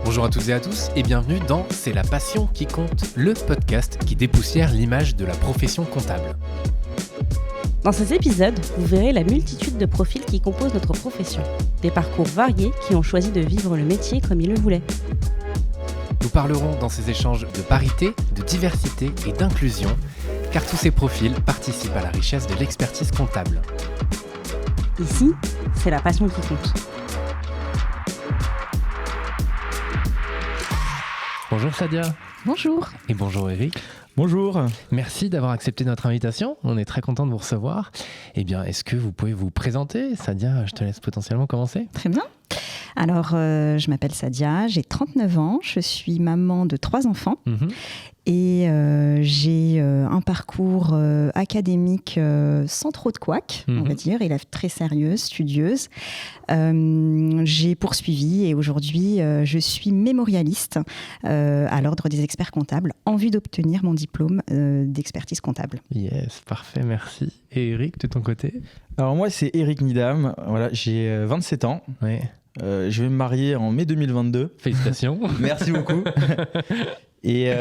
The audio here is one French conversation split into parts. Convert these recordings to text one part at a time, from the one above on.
Bonjour à toutes et à tous et bienvenue dans C'est la passion qui compte, le podcast qui dépoussière l'image de la profession comptable. Dans ces épisodes, vous verrez la multitude de profils qui composent notre profession. Des parcours variés qui ont choisi de vivre le métier comme ils le voulaient. Nous parlerons dans ces échanges de parité, de diversité et d'inclusion, car tous ces profils participent à la richesse de l'expertise comptable. Ici, c'est la passion qui compte. Bonjour Sadia. Bonjour. Et bonjour Eric. Bonjour. Merci d'avoir accepté notre invitation. On est très content de vous recevoir. Eh bien, est-ce que vous pouvez vous présenter? Sadia, je te laisse potentiellement commencer. Très bien. Alors, je m'appelle Sadia, j'ai 39 ans, je suis maman de 3 enfants et j'ai un parcours académique sans trop de couac, on va dire, élève très sérieuse, studieuse. J'ai poursuivi et aujourd'hui, je suis mémorialiste à l'Ordre des experts comptables en vue d'obtenir mon diplôme d'expertise comptable. Yes, parfait, merci. Et Eric, de ton côté? Alors moi, c'est Eric Nidam, voilà, j'ai 27 ans. Oui. Je vais me marier en mai 2022. Félicitations. Merci beaucoup. Et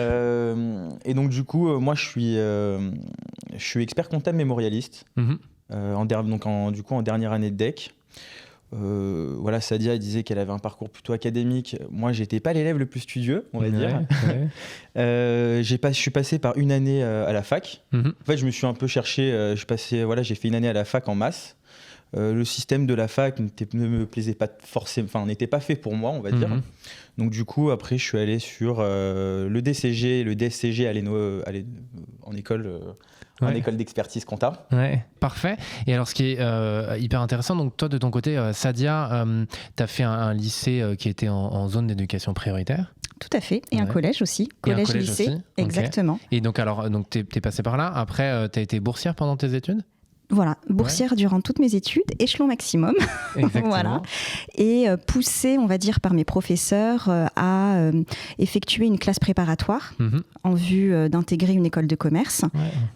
donc du coup, moi je suis expert comptable mémorialiste, en dernière année de DEC. Voilà, Sadia elle disait qu'elle avait un parcours plutôt académique. Moi, j'étais pas l'élève le plus studieux, on va dire. Ouais. Je suis passé par une année à la fac. En fait, je me suis un peu cherché. J'ai fait une année à la fac en maths. Le système de la fac ne me plaisait pas forcément, enfin n'était pas fait pour moi, on va dire. Donc du coup, après, je suis allé sur le DCG et le DSCG en école. En école d'expertise comptable. Ouais, parfait. Et alors, ce qui est hyper intéressant, donc toi, de ton côté, Sadia, tu as fait un lycée qui était en zone d'éducation prioritaire. Tout à fait. Et un collège aussi. Collège-lycée. Okay. Exactement. Et donc, tu es passé par là. Après, tu as été boursière pendant tes études ? Voilà, boursière durant toutes mes études, échelon maximum. Exactement. Voilà. Et poussée, on va dire, par mes professeurs à effectuer une classe préparatoire en vue d'intégrer une école de commerce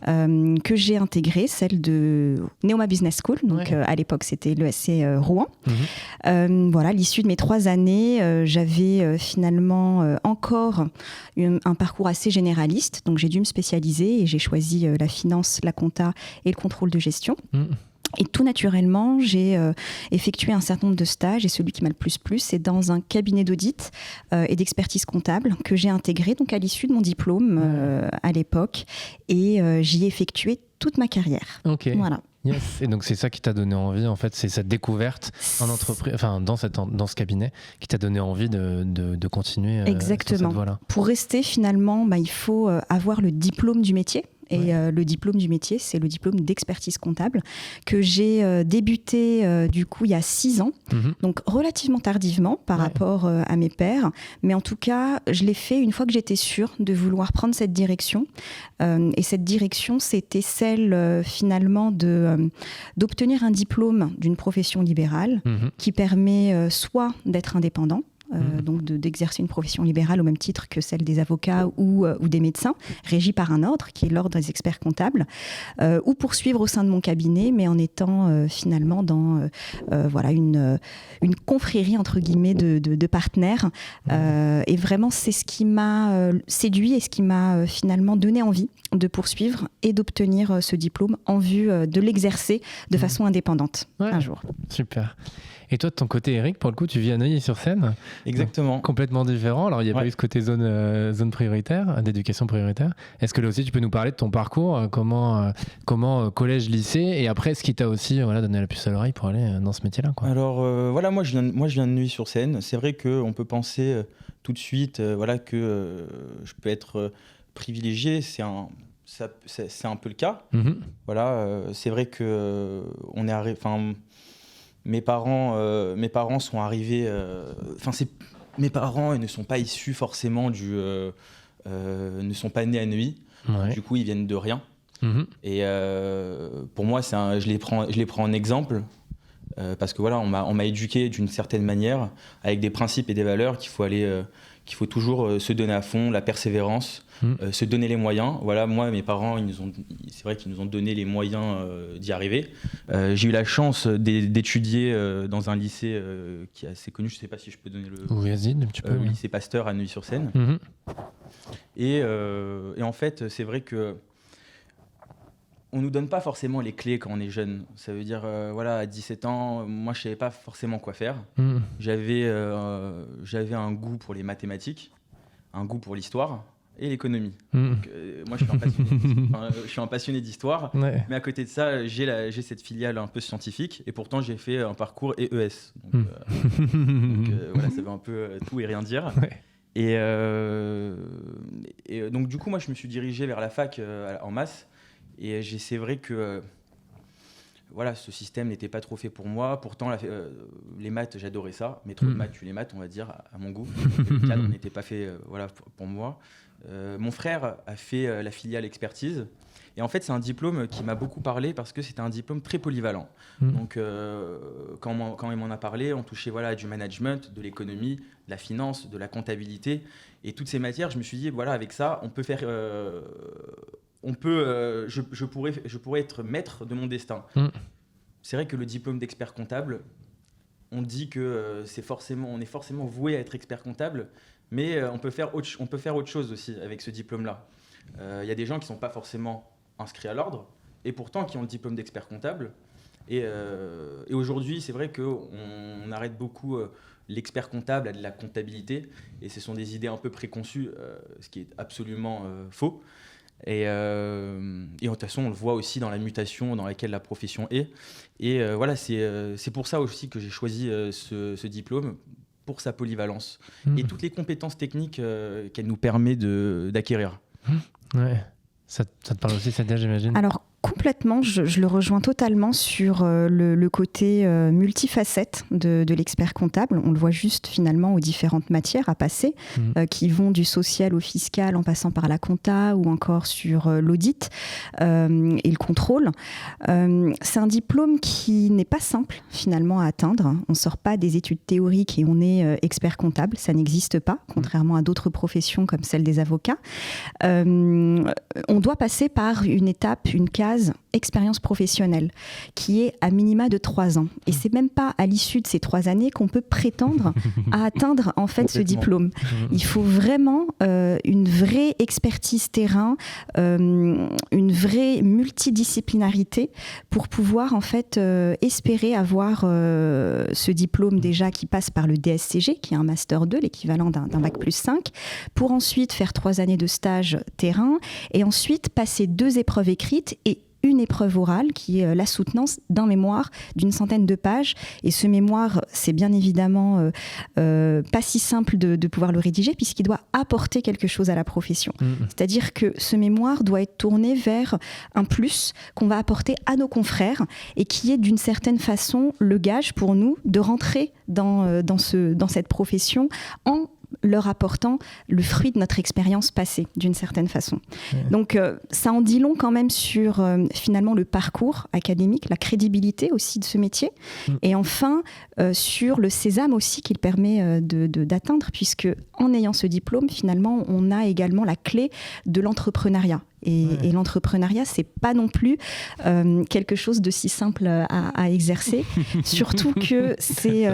que j'ai intégrée, celle de Neoma Business School. Donc à l'époque, c'était l'ESC Rouen. Voilà, à l'issue de mes 3 années, j'avais finalement encore un parcours assez généraliste. Donc j'ai dû me spécialiser et j'ai choisi la finance, la compta et le contrôle de gestion. Et tout naturellement, j'ai effectué un certain nombre de stages et celui qui m'a le plus plu, c'est dans un cabinet d'audit et d'expertise comptable que j'ai intégré donc à l'issue de mon diplôme à l'époque et j'y ai effectué toute ma carrière. Ok. Voilà. Yes. Et donc c'est ça qui t'a donné envie, en fait, c'est cette découverte en entreprise, enfin dans ce cabinet, qui t'a donné envie de continuer. Exactement. Sur cette voie-là. Pour rester finalement, il faut avoir le diplôme du métier. Et le diplôme du métier, c'est le diplôme d'expertise comptable que j'ai débuté du coup il y a 6 ans, donc relativement tardivement par rapport à mes pairs. Mais en tout cas, je l'ai fait une fois que j'étais sûre de vouloir prendre cette direction. Et cette direction, c'était celle finalement d'obtenir un diplôme d'une profession libérale qui permet soit d'être indépendant, donc d'exercer une profession libérale au même titre que celle des avocats ou des médecins, régie par un ordre qui est l'ordre des experts comptables, ou poursuivre au sein de mon cabinet, mais en étant finalement dans une confrérie entre guillemets de partenaires. Et vraiment, c'est ce qui m'a séduit et ce qui m'a finalement donné envie de poursuivre et d'obtenir ce diplôme en vue de l'exercer de façon indépendante un jour. Super. Et toi, de ton côté, Eric, pour le coup, tu vis à Neuilly-sur-Seine. Exactement. Donc, complètement différent. Alors, il n'y a pas eu ce côté zone prioritaire, d'éducation prioritaire. Est-ce que là aussi, tu peux nous parler de ton parcours, comment collège-lycée, et après, ce qui t'a aussi donné la puce à l'oreille pour aller dans ce métier-là, quoi. Alors, moi, je viens de Neuilly-sur-Seine. C'est vrai qu'on peut penser tout de suite que je peux être privilégié. C'est un peu le cas. Voilà, c'est vrai que on est arrivé... Mes parents sont arrivés. Mes parents ne sont pas issus forcément ne sont pas nés à Neuilly. Du coup, ils viennent de rien. Et pour moi, je les prends en exemple parce que voilà, on m'a éduqué d'une certaine manière avec des principes et des valeurs qu'il faut aller qu'il faut toujours se donner à fond, la persévérance, se donner les moyens. Voilà, moi, mes parents, c'est vrai qu'ils nous ont donné les moyens d'y arriver. J'ai eu la chance d'étudier dans un lycée qui est assez connu, je ne sais pas si je peux donner le lycée Pasteur à Neuilly-sur-Seine. Et en fait, c'est vrai que on ne nous donne pas forcément les clés quand on est jeune. Ça veut dire, à 17 ans, moi, je ne savais pas forcément quoi faire. J'avais un goût pour les mathématiques, un goût pour l'histoire et l'économie. Donc, moi, je suis un passionné d'histoire, mais à côté de ça, j'ai cette filiale un peu scientifique, et pourtant, j'ai fait un parcours EES. Donc, ça veut un peu tout et rien dire. Et donc, du coup, moi, je me suis dirigé vers la fac en maths. Et c'est vrai que ce système n'était pas trop fait pour moi. Pourtant, les maths, j'adorais ça. Mais trop de maths tue les maths, on va dire, à mon goût. Le cadre n'était pas fait pour moi. Mon frère a fait la filiale expertise. Et en fait, c'est un diplôme qui m'a beaucoup parlé parce que c'était un diplôme très polyvalent. Donc, quand il m'en a parlé, on touchait à du management, de l'économie, de la finance, de la comptabilité. Et toutes ces matières, je me suis dit, avec ça, on peut faire... je pourrais être maître de mon destin. C'est vrai que le diplôme d'expert comptable, on dit que on est forcément voué à être expert comptable, mais on peut faire autre chose aussi avec ce diplôme-là. Y a des gens qui ne sont pas forcément inscrits à l'ordre, et pourtant qui ont le diplôme d'expert comptable. Et aujourd'hui, c'est vrai qu'on arrête beaucoup l'expert comptable à de la comptabilité, et ce sont des idées un peu préconçues, ce qui est absolument faux. Et de toute façon, on le voit aussi dans la mutation dans laquelle la profession est. Et c'est pour ça aussi que j'ai choisi ce diplôme, pour sa polyvalence et toutes les compétences techniques qu'elle nous permet d'acquérir. Ouais. Ça te parle aussi, Sadia, j'imagine? Alors, complètement, je le rejoins totalement sur le côté multifacette de l'expert comptable. On le voit juste finalement aux différentes matières à passer, qui vont du social au fiscal en passant par la compta ou encore sur l'audit et le contrôle. C'est un diplôme qui n'est pas simple finalement à atteindre. On ne sort pas des études théoriques et on est expert comptable, ça n'existe pas, contrairement à d'autres professions comme celle des avocats. On doit passer par une étape, une case expérience professionnelle qui est à minima de 3 ans. Et c'est même pas à l'issue de ces 3 années qu'on peut prétendre à atteindre en fait ce diplôme. Il faut vraiment une vraie expertise terrain, une vraie multidisciplinarité pour pouvoir en fait espérer avoir ce diplôme déjà qui passe par le DSCG, qui est un Master 2, l'équivalent d'un Bac plus 5, pour ensuite faire 3 années de stage terrain et ensuite passer 2 épreuves écrites et une épreuve orale qui est la soutenance d'un mémoire d'une 100aine de pages. Et ce mémoire, c'est bien évidemment pas si simple de pouvoir le rédiger puisqu'il doit apporter quelque chose à la profession. C'est-à-dire que ce mémoire doit être tourné vers un plus qu'on va apporter à nos confrères et qui est d'une certaine façon le gage pour nous de rentrer dans cette profession en leur apportant le fruit de notre expérience passée, d'une certaine façon. Donc, ça en dit long quand même sur, finalement, le parcours académique, la crédibilité aussi de ce métier, et enfin, sur le sésame aussi qu'il permet d'atteindre, puisque en ayant ce diplôme, finalement, on a également la clé de l'entrepreneuriat. Et l'entrepreneuriat, c'est pas non plus quelque chose de si simple à exercer, surtout que c'est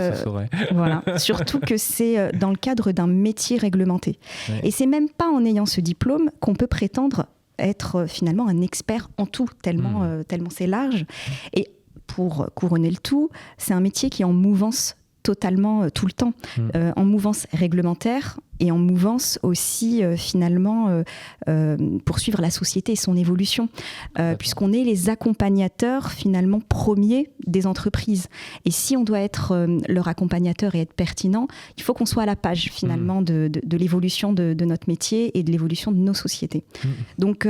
surtout que c'est dans le cadre d'un métier réglementé. Et c'est même pas en ayant ce diplôme qu'on peut prétendre être finalement un expert en tout, tellement c'est large. Et pour couronner le tout, c'est un métier qui est en mouvance totalement tout le temps, en mouvance réglementaire et en mouvance aussi finalement pour suivre la société et son évolution, puisqu'on est les accompagnateurs finalement premiers des entreprises. Et si on doit être leur accompagnateur et être pertinent, il faut qu'on soit à la page finalement de l'évolution de notre métier et de l'évolution de nos sociétés. Donc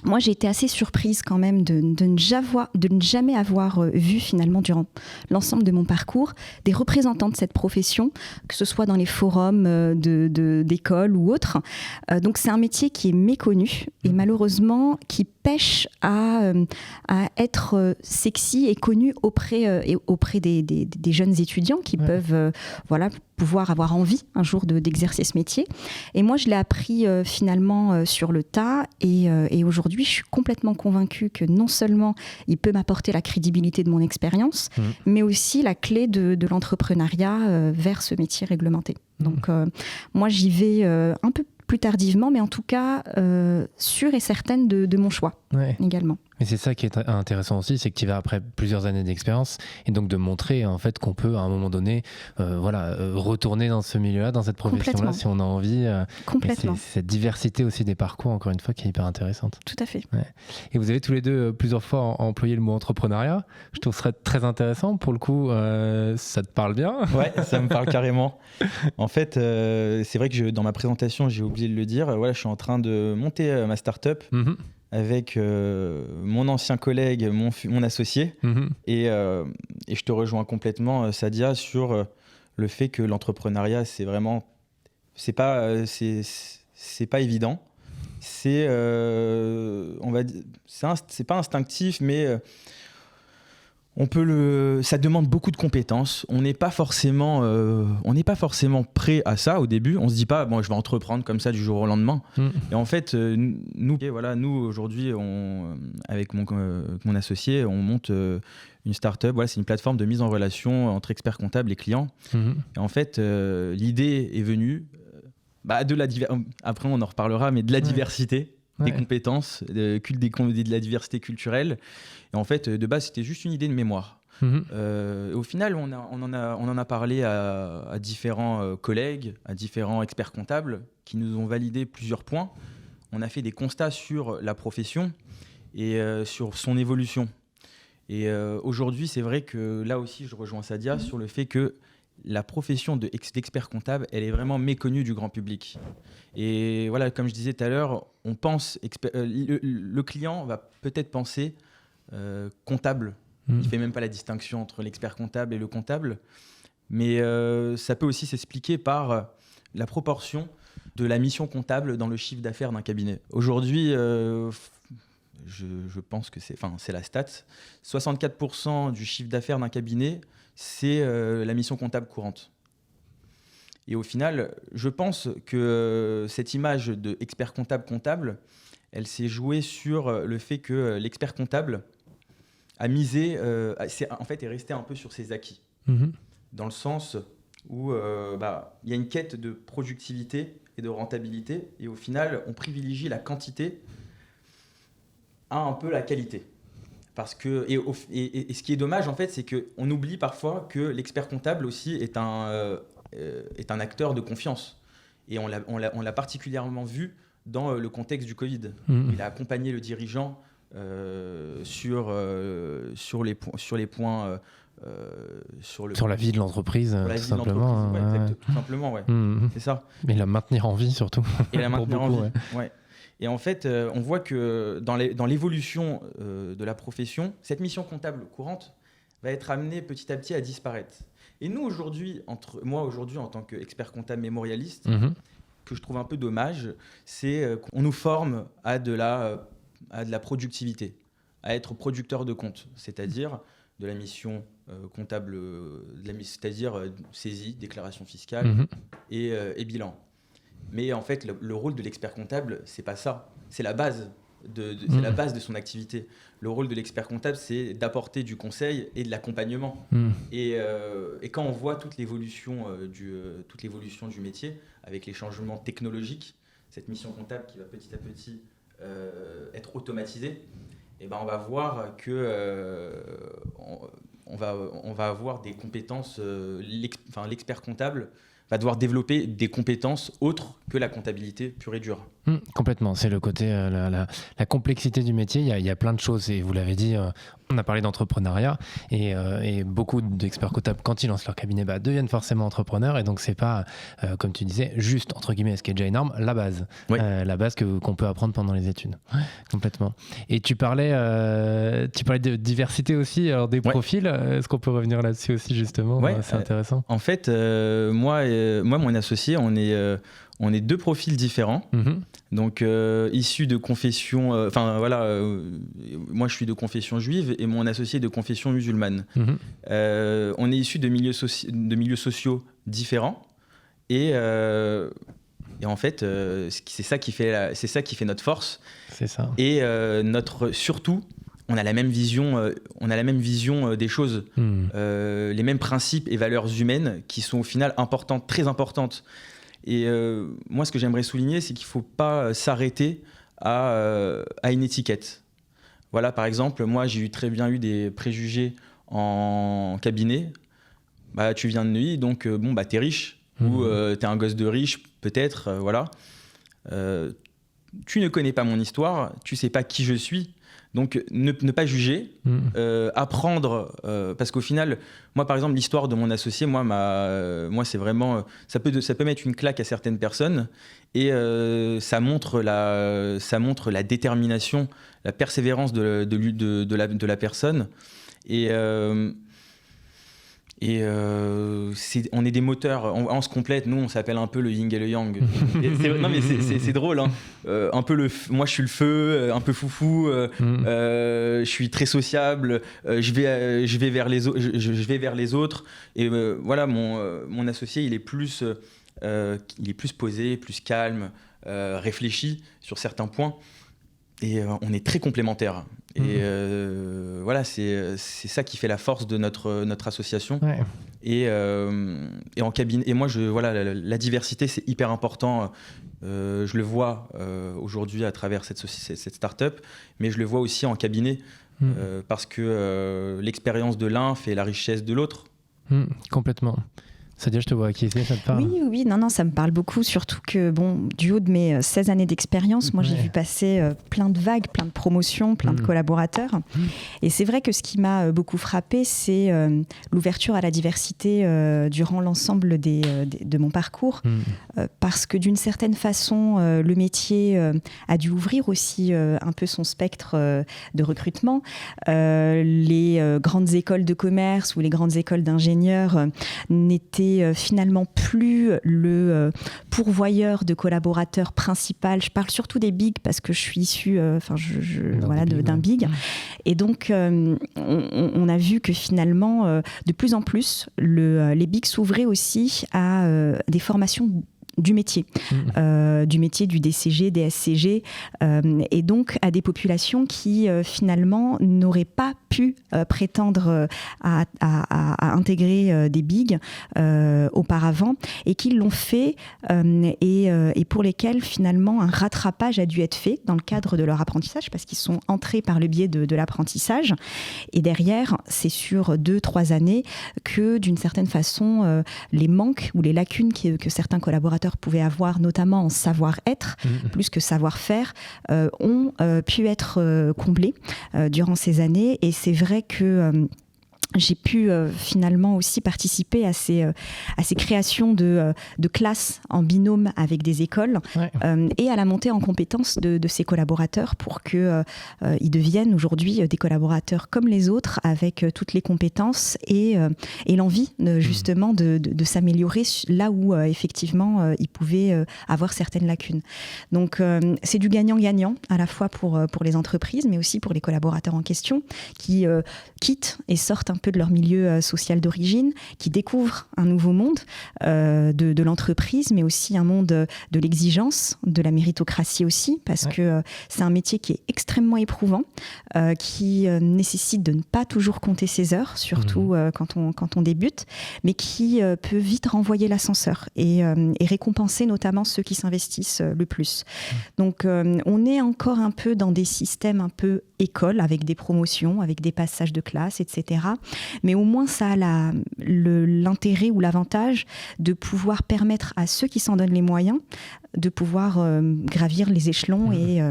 moi, j'ai été assez surprise quand même de ne jamais avoir vu finalement durant l'ensemble de mon parcours des représentants de cette profession, que ce soit dans les forums d'écoles ou autres. Donc c'est un métier qui est méconnu et malheureusement qui pêche à être sexy et connu auprès des jeunes étudiants qui peuvent pouvoir avoir envie un jour d'exercer ce métier. Et moi, je l'ai appris finalement sur le tas. Et aujourd'hui, je suis complètement convaincue que non seulement il peut m'apporter la crédibilité de mon expérience, mais aussi la clé de l'entrepreneuriat vers ce métier réglementé. Donc, moi, j'y vais un peu plus tardivement, mais en tout cas, sûre et certaine de mon choix également. Mais c'est ça qui est intéressant aussi, c'est que tu vas après plusieurs années d'expérience et donc de montrer en fait qu'on peut à un moment donné retourner dans ce milieu-là, dans cette profession-là si on a envie. Complètement. C'est cette diversité aussi des parcours, encore une fois, qui est hyper intéressante. Tout à fait. Ouais. Et vous avez tous les deux plusieurs fois employé le mot entrepreneuriat. Je trouve que ce serait très intéressant. Pour le coup, ça te parle bien? Ouais, ça me parle carrément. En fait, c'est vrai que dans ma présentation, j'ai oublié de le dire. Voilà, je suis en train de monter ma start-up. Avec mon ancien collègue, mon associé. Et je te rejoins complètement, Sadia, sur le fait que l'entrepreneuriat, c'est pas évident. C'est pas instinctif, mais ça demande beaucoup de compétences. On n'est pas forcément prêt à ça au début. On se dit pas, bon, je vais entreprendre comme ça du jour au lendemain. Et en fait, nous aujourd'hui, avec mon associé, on monte une start-up. Voilà, c'est une plateforme de mise en relation entre experts comptables et clients. Et en fait, l'idée est venue après on en reparlera, mais de la diversité. Des compétences, de la diversité culturelle. Et en fait, de base, c'était juste une idée de mémoire. Au final, on en a parlé à différents collègues, à différents experts comptables qui nous ont validé plusieurs points. On a fait des constats sur la profession et sur son évolution. Et aujourd'hui, c'est vrai que là aussi, je rejoins Sadia sur le fait que la profession d'expert comptable, elle est vraiment méconnue du grand public. Et voilà, comme je disais tout à l'heure, on pense le client va peut-être penser comptable. Il ne fait même pas la distinction entre l'expert comptable et le comptable. Mais ça peut aussi s'expliquer par la proportion de la mission comptable dans le chiffre d'affaires d'un cabinet. Aujourd'hui, je pense que c'est la stat. 64% du chiffre d'affaires d'un cabinet, c'est la mission comptable courante. Et au final, je pense que cette image d'expert comptable, elle s'est jouée sur le fait que l'expert comptable a misé, est resté un peu sur ses acquis. Dans le sens où il y a une quête de productivité et de rentabilité, et au final, on privilégie la quantité à un peu la qualité. Parce que, et ce qui est dommage, en fait, c'est qu'on oublie parfois que l'expert comptable aussi est un acteur de confiance. Et on l'a particulièrement vu dans le contexte du Covid. Il a accompagné le dirigeant sur les points... sur la vie de l'entreprise, tout simplement. Tout simplement, ouais. C'est ça. Et la maintenir en vie, surtout. Et la maintenir en vie, ouais. Et en fait, on voit que dans l'évolution de la profession, cette mission comptable courante va être amenée petit à petit à disparaître. Et nous, moi aujourd'hui, en tant qu'expert comptable mémorialiste, que je trouve un peu dommage, c'est qu'on nous forme à de la productivité, à être producteur de comptes, c'est-à-dire de la mission comptable, c'est-à-dire saisie, déclaration fiscale et bilan. Mais en fait, le rôle de l'expert comptable, c'est pas ça. C'est la base la base de son activité. Le rôle de l'expert comptable, c'est d'apporter du conseil et de l'accompagnement. Et quand on voit toute l'évolution du métier, avec les changements technologiques, cette mission comptable qui va petit à petit être automatisée, et ben on va voir que on va avoir des compétences. L'expert comptable va devoir développer des compétences autres que la comptabilité pure et dure. Complètement, c'est le côté, la complexité du métier, il y a plein de choses, et vous l'avez dit, on a parlé d'entrepreneuriat, et beaucoup d'experts comptables, quand ils lancent leur cabinet, deviennent forcément entrepreneurs, et donc c'est pas, comme tu disais, juste, entre guillemets, ce qui est déjà énorme, la base, la base qu'on peut apprendre pendant les études. Complètement. Et tu parlais de diversité aussi, alors des profils, est-ce qu'on peut revenir là-dessus aussi, justement? C'est intéressant. En fait, moi, moi, mon associé, on est 2 profils différents. Donc, issus de confession... moi, je suis de confession juive et mon associé est de confession musulmane. On est issus de milieux sociaux différents. Et en fait, c'est ça qui fait notre force. C'est ça. Et surtout, on a la même vision des choses, les mêmes principes et valeurs humaines qui sont au final importantes, très importantes. Et moi, ce que j'aimerais souligner, c'est qu'il ne faut pas s'arrêter à une étiquette. Voilà, par exemple, moi, j'ai très bien eu des préjugés en cabinet. Bah, tu viens de Neuilly, donc t'es riche. Ou t'es un gosse de riche, peut-être, voilà. Tu ne connais pas mon histoire, tu sais pas qui je suis, donc ne pas juger, apprendre, parce qu'au final, moi par exemple, l'histoire de mon associé, moi c'est vraiment, ça peut mettre une claque à certaines personnes, et ça montre la détermination, la persévérance de la personne, on est des moteurs, on se complète, nous on s'appelle un peu le yin et le yang. Non mais c'est drôle, hein. Un peu moi je suis le feu, un peu foufou, je suis très sociable, je vais vers les autres, et voilà, mon associé il est plus posé, plus calme, réfléchi sur certains points, et on est très complémentaires. Et voilà, c'est ça qui fait la force de notre association. Ouais. Et en cabinet, et moi, la diversité, c'est hyper important. Je le vois aujourd'hui à travers cette start-up, mais je le vois aussi en cabinet, parce que l'expérience de l'un fait la richesse de l'autre. Complètement. Sadia, je te vois acquiescer, ça te parle? Oui, non, ça me parle beaucoup, surtout que, du haut de mes 16 années d'expérience, moi, j'ai vu passer plein de vagues, plein de promotions, plein de collaborateurs. Et c'est vrai que ce qui m'a beaucoup frappée, c'est l'ouverture à la diversité durant l'ensemble de mon parcours, parce que d'une certaine façon, le métier a dû ouvrir aussi un peu son spectre de recrutement. Les grandes écoles de commerce ou les grandes écoles d'ingénieurs n'étaient finalement plus le pourvoyeur de collaborateurs principal. Je parle surtout des bigs parce que je suis issue d'un big. Et donc, on a vu que finalement, de plus en plus, les bigs s'ouvraient aussi à des formations du métier du DCG, des SCG, et donc à des populations qui finalement n'auraient pas pu prétendre à intégrer des bigs auparavant, et qui l'ont fait, et pour lesquels finalement un rattrapage a dû être fait dans le cadre de leur apprentissage, parce qu'ils sont entrés par le biais de l'apprentissage, et derrière c'est sur 2-3 années que d'une certaine façon les manques ou les lacunes que certains collaborateurs pouvaient avoir, notamment en savoir-être, plus que savoir-faire, ont pu être comblés durant ces années. Et c'est vrai que j'ai pu finalement aussi participer à ces créations de classes en binôme avec des écoles, et à la montée en compétences de ces collaborateurs pour qu'ils deviennent aujourd'hui des collaborateurs comme les autres, avec toutes les compétences et l'envie justement de s'améliorer là où effectivement ils pouvaient avoir certaines lacunes. Donc c'est du gagnant-gagnant à la fois pour les entreprises, mais aussi pour les collaborateurs en question qui quittent et sortent un peu de leur milieu social d'origine, qui découvrent un nouveau monde de l'entreprise, mais aussi un monde de l'exigence, de la méritocratie aussi, parce que c'est un métier qui est extrêmement éprouvant, qui nécessite de ne pas toujours compter ses heures, surtout quand on débute, mais qui peut vite renvoyer l'ascenseur et récompenser notamment ceux qui s'investissent le plus. Donc on est encore un peu dans des systèmes un peu école, avec des promotions, avec des passages de classe, etc. Mais au moins, ça a l'intérêt ou l'avantage de pouvoir permettre à ceux qui s'en donnent les moyens de pouvoir gravir les échelons et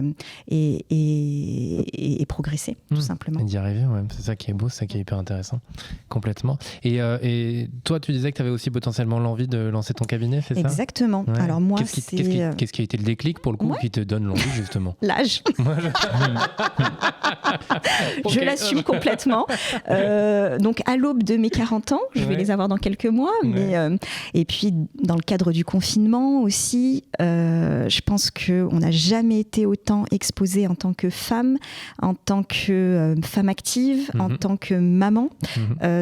progresser, tout simplement. Et d'y arriver, ouais. C'est ça qui est beau, c'est ça qui est hyper intéressant. Complètement. Et toi, tu disais que tu avais aussi potentiellement l'envie de lancer ton cabinet, c'est ça ? Exactement. Ouais. Alors moi, qu'est-ce qui a été le déclic pour le coup qui te donne l'envie, justement ? L'âge. Je l'assume complètement. Donc à l'aube de mes 40 ans, je vais les avoir dans quelques mois, et puis dans le cadre du confinement aussi, je pense qu'on n'a jamais été autant exposée en tant que femme, en tant que femme active, en tant que maman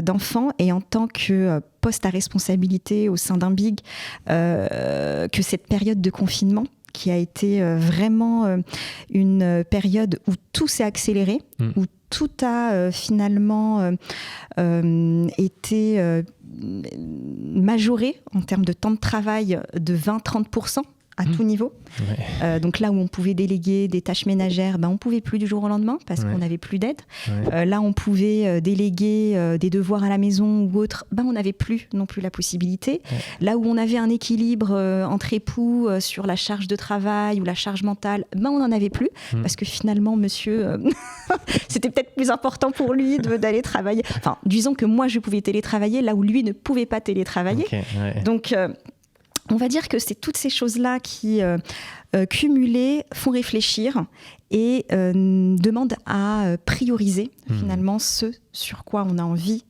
d'enfants et en tant que poste à responsabilité au sein d'un big, que cette période de confinement qui a été vraiment une période où tout s'est accéléré, où tout a finalement été majoré en termes de temps de travail de 20-30% à tout niveau. Ouais. Donc là où on pouvait déléguer des tâches ménagères, on ne pouvait plus du jour au lendemain parce qu'on n'avait plus d'aide. Là on pouvait déléguer des devoirs à la maison ou autre, on n'avait plus non plus la possibilité. Là où on avait un équilibre entre époux sur la charge de travail ou la charge mentale, on n'en avait plus parce que finalement monsieur, c'était peut-être plus important pour lui d'aller travailler. Enfin, disons que moi je pouvais télétravailler là où lui ne pouvait pas télétravailler. Donc on va dire que c'est toutes ces choses-là qui, cumulées, font réfléchir et demandent à prioriser finalement ce sur quoi on a envie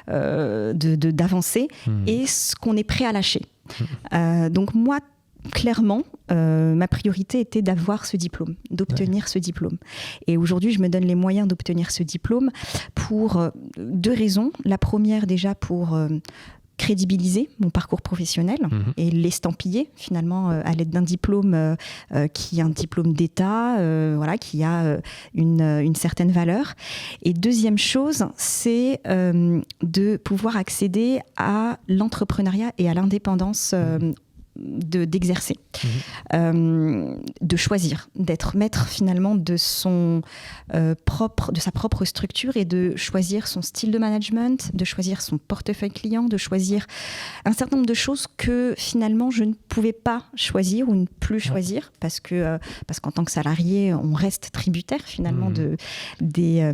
d'avancer et ce qu'on est prêt à lâcher. Donc moi, clairement, ma priorité était d'avoir ce diplôme, d'obtenir ce diplôme. Et aujourd'hui, je me donne les moyens d'obtenir ce diplôme pour 2 raisons. La première, déjà, pour crédibiliser mon parcours professionnel et l'estampiller finalement à l'aide d'un diplôme qui est un diplôme d'État, qui a une certaine valeur. Et deuxième chose, c'est de pouvoir accéder à l'entrepreneuriat et à l'indépendance d'exercer, de choisir, d'être maître finalement de sa propre structure et de choisir son style de management, de choisir son portefeuille client, de choisir un certain nombre de choses que finalement je ne pouvais pas choisir ou ne plus choisir parce qu'en tant que salarié, on reste tributaire finalement des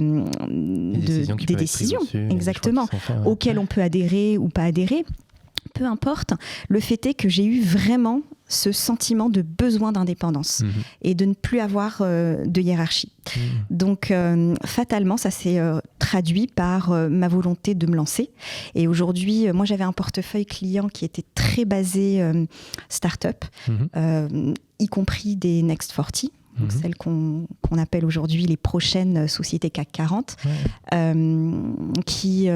décisions exactement, auxquelles on peut adhérer ou pas adhérer. Peu importe, le fait est que j'ai eu vraiment ce sentiment de besoin d'indépendance et de ne plus avoir de hiérarchie. Donc, fatalement, ça s'est traduit par ma volonté de me lancer. Et aujourd'hui, moi, j'avais un portefeuille client qui était très basé start-up, y compris des Next 40. Donc celles qu'on appelle aujourd'hui les prochaines sociétés CAC 40, qui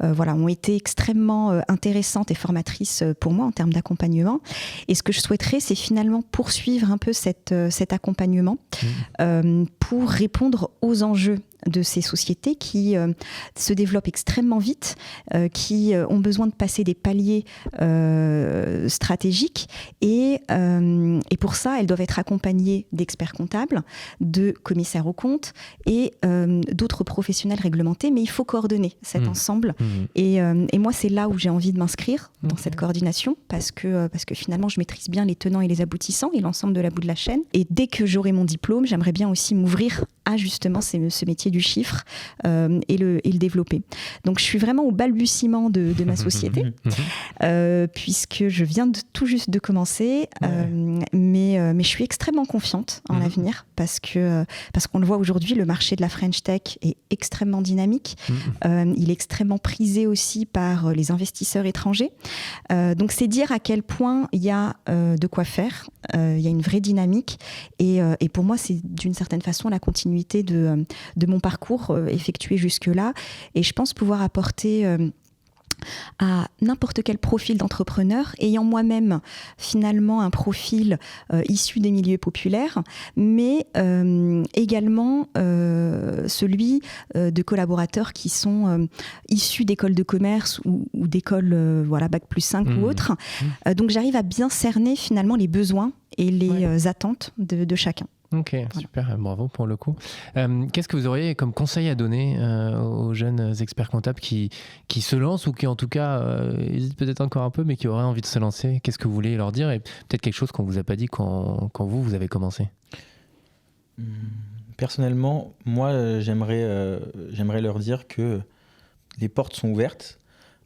ont été extrêmement intéressantes et formatrices pour moi en termes d'accompagnement. Et ce que je souhaiterais, c'est finalement poursuivre un peu cet accompagnement pour répondre aux enjeux de ces sociétés qui se développent extrêmement vite, qui ont besoin de passer des paliers stratégiques et pour ça, elles doivent être accompagnées d'experts comptables, de commissaires aux comptes et d'autres professionnels réglementés, mais il faut coordonner cet ensemble. Et moi, c'est là où j'ai envie de m'inscrire dans cette coordination parce que finalement, je maîtrise bien les tenants et les aboutissants et l'ensemble de la bout de la chaîne. Et dès que j'aurai mon diplôme, j'aimerais bien aussi m'ouvrir à justement ce métier du chiffre et le développer. Donc je suis vraiment au balbutiement de ma société puisque je viens tout juste de commencer, mais je suis extrêmement confiante en l'avenir parce qu'on le voit aujourd'hui, le marché de la French Tech est extrêmement dynamique. Il est extrêmement prisé aussi par les investisseurs étrangers. Donc c'est dire à quel point il y a de quoi faire, il y a une vraie dynamique et pour moi c'est d'une certaine façon la continuité de mon parcours effectué jusque-là et je pense pouvoir apporter à n'importe quel profil d'entrepreneur, ayant moi-même finalement un profil issu des milieux populaires, mais également celui de collaborateurs qui sont issus d'écoles de commerce ou d'écoles Bac plus 5 ou autres. Donc j'arrive à bien cerner finalement les besoins et les attentes de chacun. Ok, super, bravo pour le coup. Qu'est-ce que vous auriez comme conseil à donner aux jeunes experts comptables qui se lancent ou qui en tout cas hésitent peut-être encore un peu mais qui auraient envie de se lancer? Qu'est-ce que vous voulez leur dire et peut-être quelque chose qu'on vous a pas dit quand vous avez commencé? Personnellement, moi j'aimerais leur dire que les portes sont ouvertes.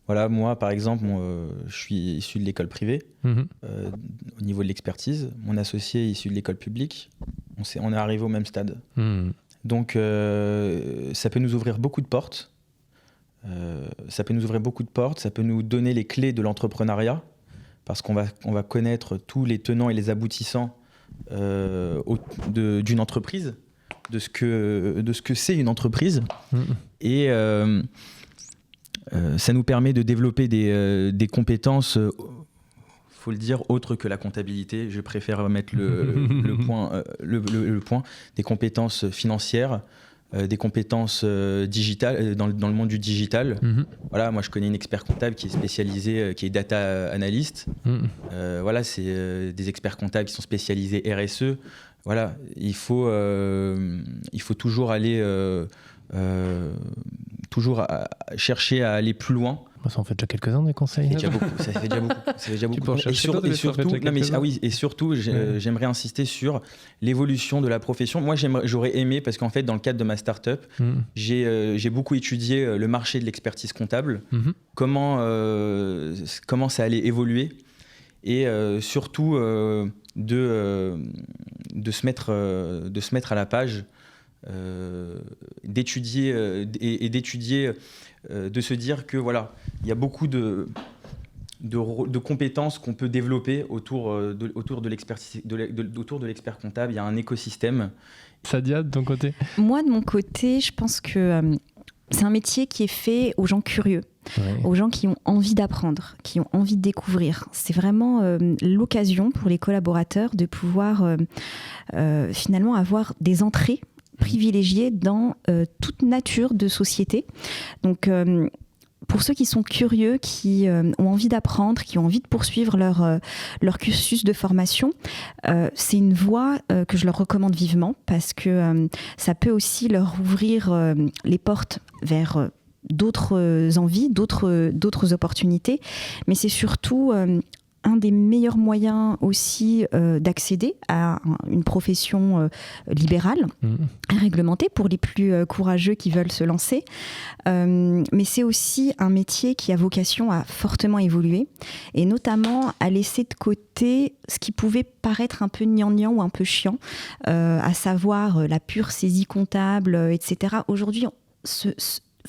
Voilà, moi par exemple, je suis issu de l'école privée au niveau de l'expertise. Mon associé est issu de l'école publique. On est arrivé au même stade. Donc ça peut nous ouvrir beaucoup de portes. Ça peut nous donner les clés de l'entrepreneuriat parce qu'on va connaître tous les tenants et les aboutissants d'une entreprise, de ce que c'est une entreprise. Et ça nous permet de développer des compétences, faut le dire, autres que la comptabilité. Je préfère mettre le point, des compétences financières, des compétences digitales, dans le monde du digital. Voilà, moi je connais une expert comptable qui est spécialisée, qui est data analyst. Voilà, c'est des experts comptables qui sont spécialisés RSE. Voilà, il faut toujours aller... chercher à aller plus loin. Ça en fait déjà quelques-uns des conseils. Ça fait déjà beaucoup. Et surtout, j'aimerais insister sur l'évolution de la profession. Moi, j'aurais aimé, parce qu'en fait, dans le cadre de ma start-up, j'ai beaucoup étudié le marché de l'expertise comptable, comment ça allait évoluer, et surtout de se mettre à la page. D'étudier, de se dire que voilà, il y a beaucoup de compétences qu'on peut développer autour de l'expertise, autour de l'expert comptable. Il y a un écosystème. Sadia, de ton côté? Moi, de mon côté, je pense que c'est un métier qui est fait aux gens curieux. Aux gens qui ont envie d'apprendre, qui ont envie de découvrir. C'est vraiment l'occasion pour les collaborateurs de pouvoir finalement avoir des entrées privilégiés dans toute nature de société. Donc, pour ceux qui sont curieux, qui ont envie d'apprendre, qui ont envie de poursuivre leur cursus de formation, c'est une voie que je leur recommande vivement parce que ça peut aussi leur ouvrir les portes vers d'autres envies, d'autres opportunités. Mais c'est surtout un des meilleurs moyens aussi d'accéder à une profession libérale, réglementée pour les plus courageux qui veulent se lancer. Mais c'est aussi un métier qui a vocation à fortement évoluer et notamment à laisser de côté ce qui pouvait paraître un peu gnangnan ou un peu chiant, à savoir la pure saisie comptable, etc. Aujourd'hui,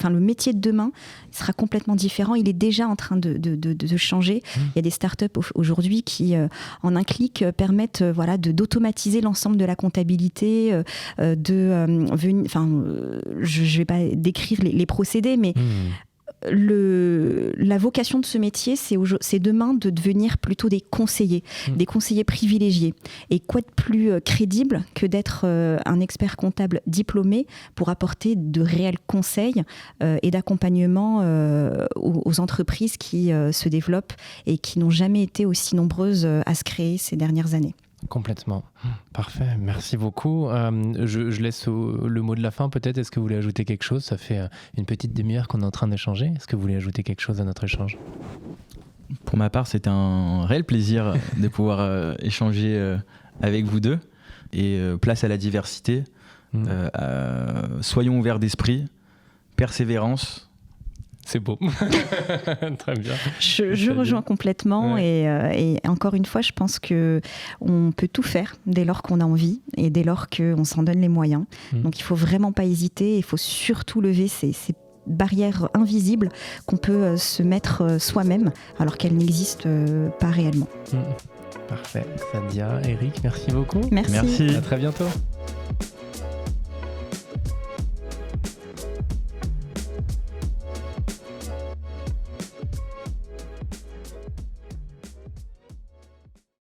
le métier de demain sera complètement différent. Il est déjà en train de changer. Il y a des startups aujourd'hui qui, en un clic, permettent d'automatiser l'ensemble de la comptabilité. Je ne vais pas décrire les procédés, mais la vocation de ce métier, c'est demain de devenir plutôt des conseillers privilégiés. Et quoi de plus crédible que d'être un expert comptable diplômé pour apporter de réels conseils et d'accompagnement aux entreprises qui se développent et qui n'ont jamais été aussi nombreuses à se créer ces dernières années. Complètement. Parfait, merci beaucoup. Je laisse le mot de la fin peut-être. Est-ce que vous voulez ajouter quelque chose? Ça fait une petite demi-heure qu'on est en train d'échanger. Est-ce que vous voulez ajouter quelque chose à notre échange? Pour ma part, c'était un réel plaisir de pouvoir échanger avec vous deux. Et place à la diversité. Soyons ouverts d'esprit, persévérance. C'est beau. Très bien. Je rejoins complètement et encore une fois, je pense qu'on peut tout faire dès lors qu'on a envie et dès lors qu'on s'en donne les moyens. Donc il ne faut vraiment pas hésiter, il faut surtout lever ces barrières invisibles qu'on peut se mettre soi-même alors qu'elles n'existent pas réellement. Parfait. Sadia, Eric, merci beaucoup. Merci. À très bientôt.